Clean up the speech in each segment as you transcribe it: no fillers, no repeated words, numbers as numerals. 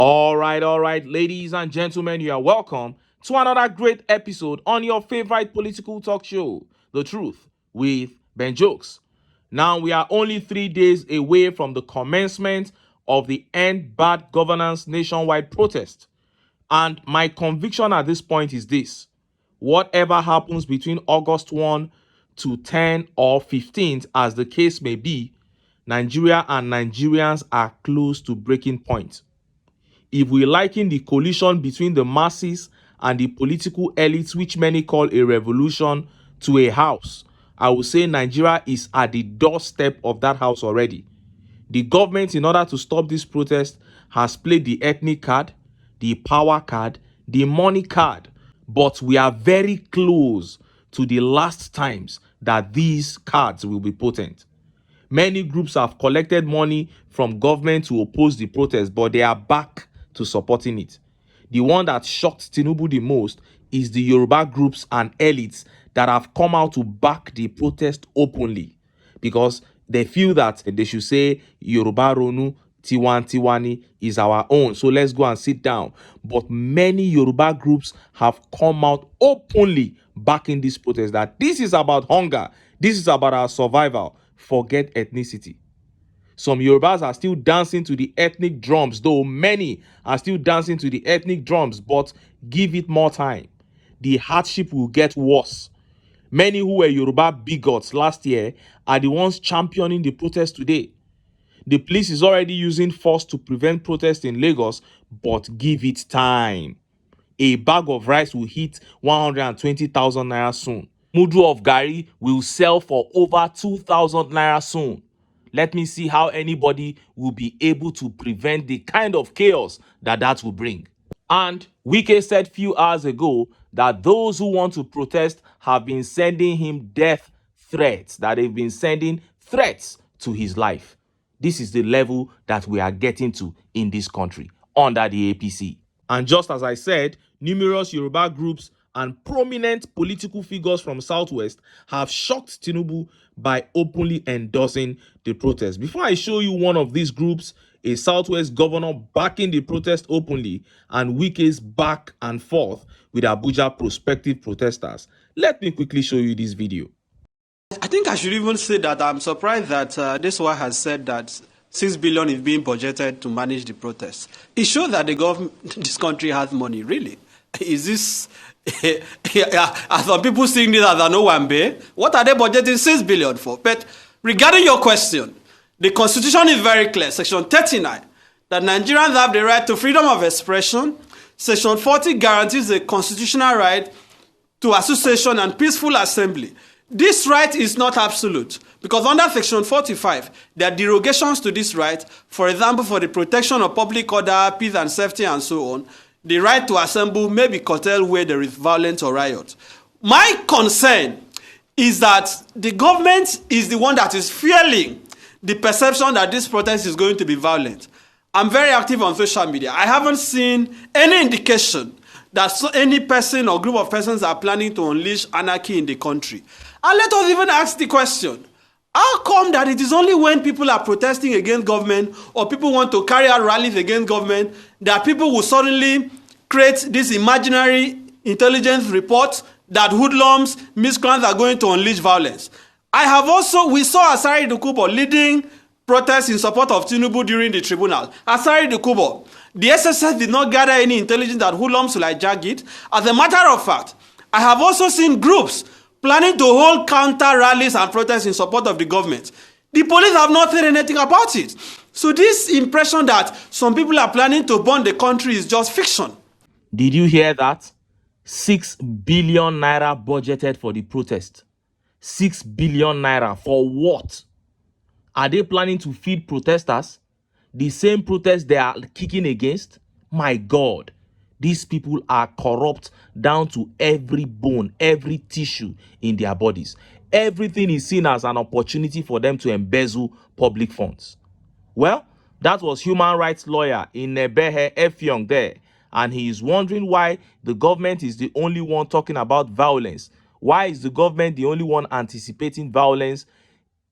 All right, ladies and gentlemen, you are welcome to another great episode on your favorite political talk show, The Truth with Ben Jokes. Now, we are only 3 days away from the commencement of the End Bad Governance nationwide protest. And my conviction at this point is this: whatever happens between August 1 to 10 or 15th, as the case may be, Nigeria and Nigerians are close to breaking point. If we liken the collision between the masses and the political elites, which many call a revolution, to a house, I would say Nigeria is at the doorstep of that house already. The government, in order to stop this protest, has played the ethnic card, the power card, the money card. But we are very close to the last times that these cards will be potent. Many groups have collected money from government to oppose the protest, but they are back to supporting it. The one that shocked Tinubu the most is the Yoruba groups and elites that have come out to back the protest openly, because they feel that they should say Yoruba Ronu Tiwani is our own, so let's go and sit down. But many Yoruba groups have come out openly backing this protest, that this is about hunger, this is about our survival. Forget ethnicity. Some Yorubas are still dancing to the ethnic drums, though many are still dancing to the ethnic drums, but give it more time. The hardship will get worse. Many who were Yoruba bigots last year are the ones championing the protest today. The police is already using force to prevent protests in Lagos, but give it time. A bag of rice will hit 120,000 naira soon. Mudu of Gari will sell for over 2,000 naira soon. Let me see how anybody will be able to prevent the kind of chaos that will bring. And Wike said few hours ago that those who want to protest have been sending him death threats, that they've been sending threats to his life. This is the level that we are getting to in this country under the APC. And just as I said, numerous Yoruba groups and prominent political figures from Southwest have shocked Tinubu by openly endorsing the protest. Before I show you one of these groups, a Southwest governor backing the protest openly and Wike's back and forth with Abuja prospective protesters, let me quickly show you this video. I think I should even say that I'm surprised that this one has said that 6 billion is being budgeted to manage the protests. It shows that the government, this country has money, really. Is this, are some people seeing this as an Owambe? What are they budgeting 6 billion for? But regarding your question, the Constitution is very clear, Section 39, that Nigerians have the right to freedom of expression. Section 40 guarantees the constitutional right to association and peaceful assembly. This right is not absolute, because under Section 45, there are derogations to this right. For example, for the protection of public order, peace and safety, and so on, the right to assemble may be curtailed where there is violence or riot. My concern is that the government is the one that is fueling the perception that this protest is going to be violent. I'm very active on social media. I haven't seen any indication that any person or group of persons are planning to unleash anarchy in the country. And let us even ask the question, how come that it is only when people are protesting against government or people want to carry out rallies against government that people will suddenly create this imaginary intelligence report that hoodlums, miscreants are going to unleash violence? We saw Asari Dokubo leading protests in support of Tinubu during the tribunal. Asari Dokubo, the SSS did not gather any intelligence that hoodlums will hijack it. As a matter of fact, I have also seen groups planning to hold counter rallies and protests in support of the government. The police have not said anything about it. So this impression that some people are planning to burn the country is just fiction. Did you hear that? 6 billion naira budgeted for the protest. 6 billion naira for what? Are they planning to feed protesters? The same protest they are kicking against? My God, these people are corrupt down to every bone, every tissue in their bodies. Everything is seen as an opportunity for them to embezzle public funds. Well, that was human rights lawyer in Nebehe Effiong there, and he is wondering why the government is the only one talking about violence. Why is the government the only one anticipating violence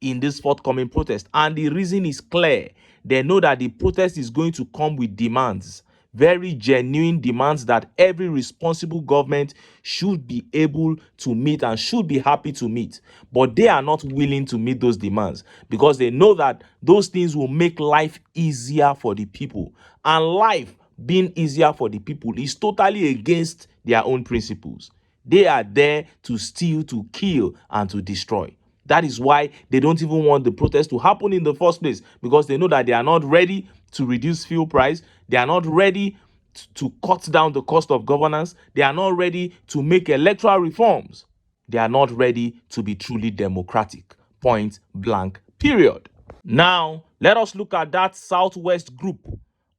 in this forthcoming protest? And the reason is clear. They know that the protest is going to come with demands. very genuine demands that every responsible government should be able to meet and should be happy to meet. But they are not willing to meet those demands because they know that those things will make life easier for the people. And life being easier for the people is totally against their own principles. They are there to steal, to kill, and to destroy. That is why they don't even want the protest to happen in the first place, because they know that they are not ready to reduce fuel price. They are not ready to cut down the cost of governance. They are not ready to make electoral reforms. They are not ready to be truly democratic. Point blank, period. Now, let us look at that Southwest group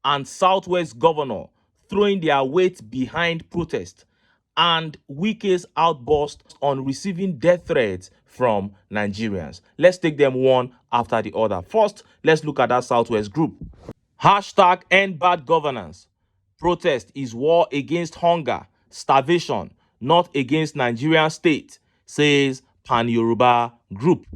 and Southwest governor throwing their weight behind protest and Wike's outburst on receiving death threats from Nigerians. Let's take them one after the other. First, let's look at that Southwest group. Hashtag end bad governance. Protest is war against hunger, starvation, not against Nigerian state, says Pan-Yoruba group.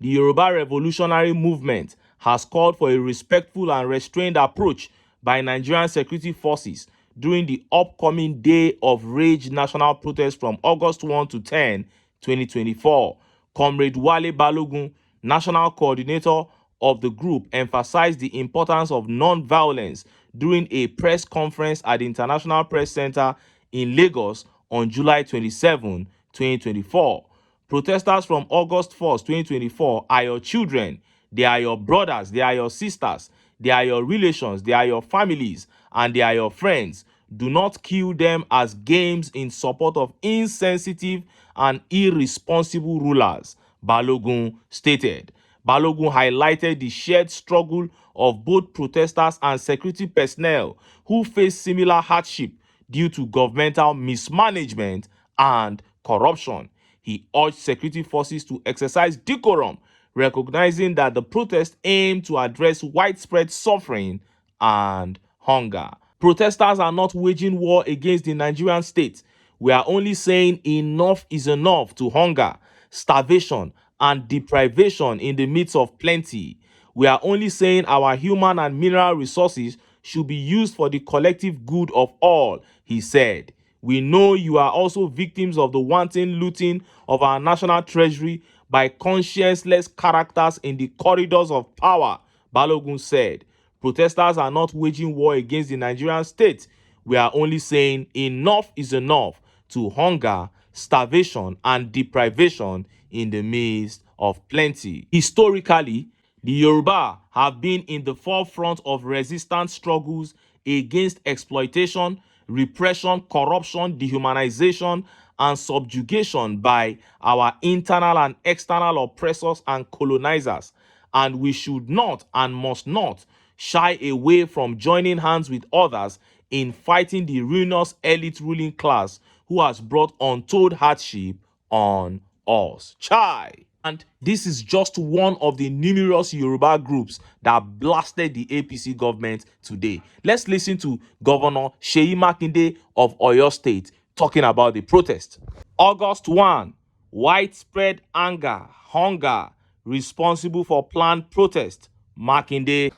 The Yoruba revolutionary movement has called for a respectful and restrained approach by Nigerian security forces during the upcoming Day of Rage national protest from August 1 to 10, 2024. Comrade Wale Balogun, national coordinator of the group, emphasized the importance of non-violence during a press conference at the International Press Center in Lagos on July 27, 2024. Protesters from August 1st, 2024 are your children, they are your brothers, they are your sisters, they are your relations, they are your families, and they are your friends. Do not kill them as games in support of insensitive and irresponsible rulers, Balogun stated. Balogun highlighted the shared struggle of both protesters and security personnel who face similar hardship due to governmental mismanagement and corruption. He urged security forces to exercise decorum, recognizing that the protest aimed to address widespread suffering and hunger. Protesters are not waging war against the Nigerian state. We are only saying enough is enough to hunger, starvation, and deprivation in the midst of plenty. We are only saying our human and mineral resources should be used for the collective good of all, he said. We know you are also victims of the wanton looting of our national treasury by conscienceless characters in the corridors of power, Balogun said. Protesters are not waging war against the Nigerian state. We are only saying enough is enough to hunger, starvation, and deprivation in the midst of plenty. Historically, the Yoruba have been in the forefront of resistance struggles against exploitation, repression, corruption, dehumanization, and subjugation by our internal and external oppressors and colonizers. And we should not and must not shy away from joining hands with others in fighting the ruinous elite ruling class who has brought untold hardship on us. Chai! And this is just one of the numerous Yoruba groups that blasted the APC government today. Let's listen to Governor Seyi Makinde of Oyo State talking about the protest. August 1, widespread anger, hunger, responsible for planned protest. Makinde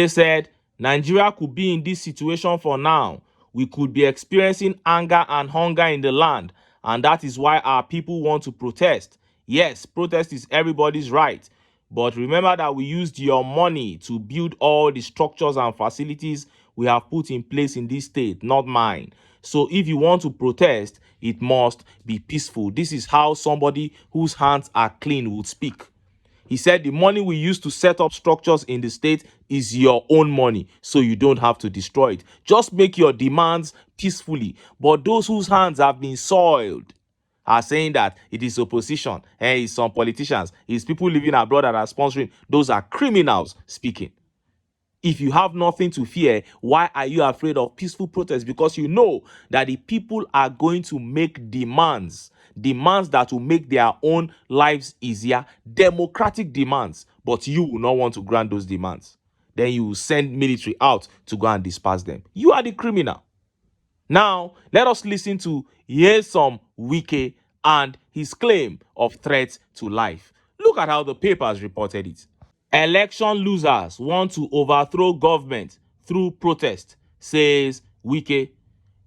said, Nigeria could be in this situation for now. We could be experiencing anger and hunger in the land, and that is why our people want to protest. Yes, protest is everybody's right, but remember that we used your money to build all the structures and facilities we have put in place in this state, not mine. So if you want to protest, it must be peaceful. This is how somebody whose hands are clean would speak. He said the money we use to set up structures in the state is your own money, so you don't have to destroy it. Just make your demands peacefully. But those whose hands have been soiled are saying that it is opposition, it's some politicians, it's people living abroad that are sponsoring. Those are criminals speaking. If you have nothing to fear, why are you afraid of peaceful protest? Because you know that the people are going to make demands that will make their own lives easier, democratic demands, but you will not want to grant those demands. Then you will send military out to go and disperse them. You are the criminal. Now, let us listen to Nyesom Wike and his claim of threat to life. Look at how the papers reported it. Election losers want to overthrow government through protest, says Wike.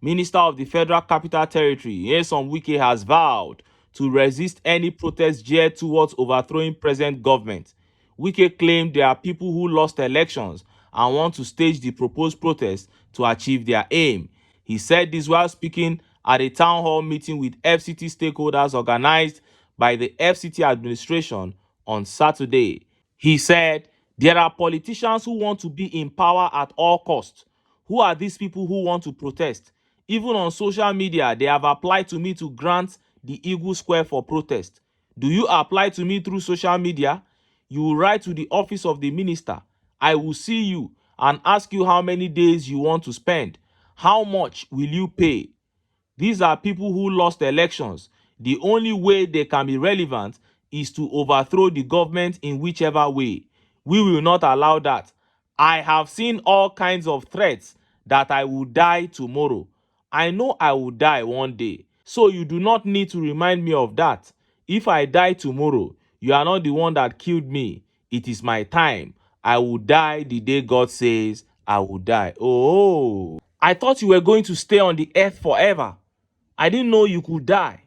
Minister of the Federal Capital Territory, Nyesom Wike, has vowed to resist any protest geared towards overthrowing present government. Wike claimed there are people who lost elections and want to stage the proposed protest to achieve their aim. He said this while speaking at a town hall meeting with FCT stakeholders organized by the FCT administration on Saturday. He said, there are politicians who want to be in power at all costs. Who are these people who want to protest? Even on social media, they have applied to me to grant the Eagle Square for protest. Do you apply to me through social media? You will write to the office of the minister. I will see you and ask you how many days you want to spend. How much will you pay? These are people who lost elections. The only way they can be relevant is to overthrow the government in whichever way. We will not allow that. I have seen all kinds of threats that I will die tomorrow. I know I will die one day. So you do not need to remind me of that. If I die tomorrow, you are not the one that killed me. It is my time. I will die the day God says I will die. Oh, I thought you were going to stay on the earth forever. I didn't know you could die.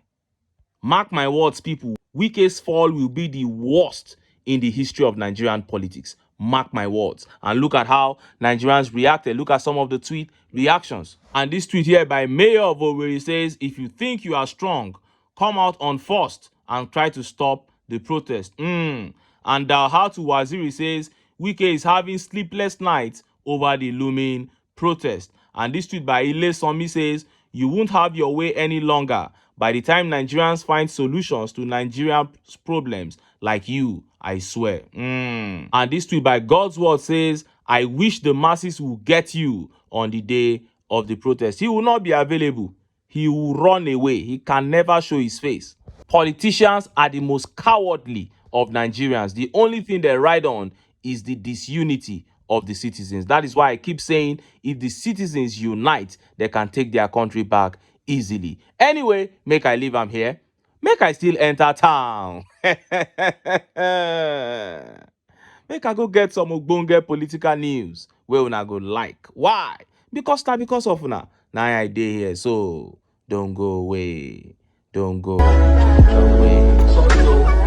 Mark my words, people. Wike's fall will be the worst in the history of Nigerian politics. Mark my words. And look at how Nigerians reacted. Look at some of the tweet reactions. And this tweet here by Mayor of Owerri says, if you think you are strong, come out on first and try to stop the protest. And Dalhatu Waziri says, Wike is having sleepless nights over the looming protest. And this tweet by Ile Somi says, you won't have your way any longer. By the time Nigerians find solutions to Nigeria's problems, like you, I swear. And this tweet by God's word says, I wish the masses will get you on the day of the protest. He will not be available. He will run away. He can never show his face. Politicians are the most cowardly of Nigerians. The only thing they ride on is the disunity of the citizens. That is why I keep saying, if the citizens unite, they can take their country back easily. Anyway, make I leave am here. Make I still enter town. Make I go get some ogbonge political news wey una go like. Why? Because of una. Na I dey here, so don't go away. Don't go away. Sorry,